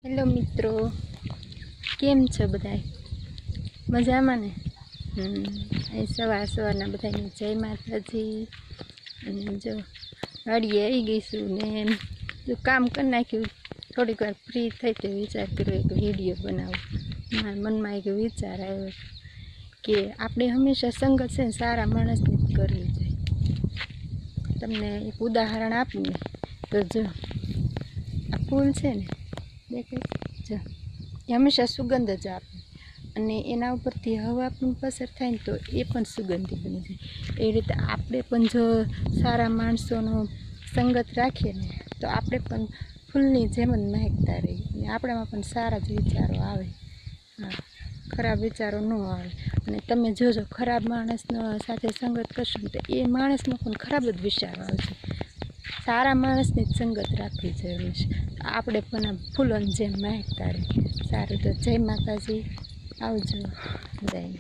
Hello મિત્રો, કેમ છો બધાય? મજામાં ને? અહીં સવારના બધાને જય માતાજી. અને જો વાડીએ આવી ગઈશું ને જો કામ કરી નાખ્યું. થોડીક વાર ફ્રી થઈ તો વિચાર કર્યો એક વિડીયો બનાવો. મારા મનમાં એક વિચાર આવ્યો કે આપણે હંમેશા સંગત છે ને સારા માણસની જ કરવી જોઈએ. તમને એક ઉદાહરણ આપું ને તો જો આ ફૂલ છે ને દેખાય જો એ હંમેશા સુગંધ જ આપે, અને એના ઉપરથી હવા પણ પસાર થાય ને તો એ પણ સુગંધી બની જાય. એ રીતે આપણે પણ જો સારા માણસોનો સંગત રાખીએ ને તો આપણે પણ ફૂલની જેમ જ મહેકતા રહીએ અને આપણામાં પણ સારા જ વિચારો આવે. હા, ખરાબ વિચારો ન આવે. અને તમે જોજો ખરાબ માણસનો સાથે સંગત કરશો ને તો એ માણસમાં પણ ખરાબ જ વિચારો આવશે. સારા માણસની જ સંગત રાખવી જરૂરી છે. આપણે પણ આ ફૂલોની જેમ મહેકતા રહીએ. સારું તો જય માતાજી, આવજો. જય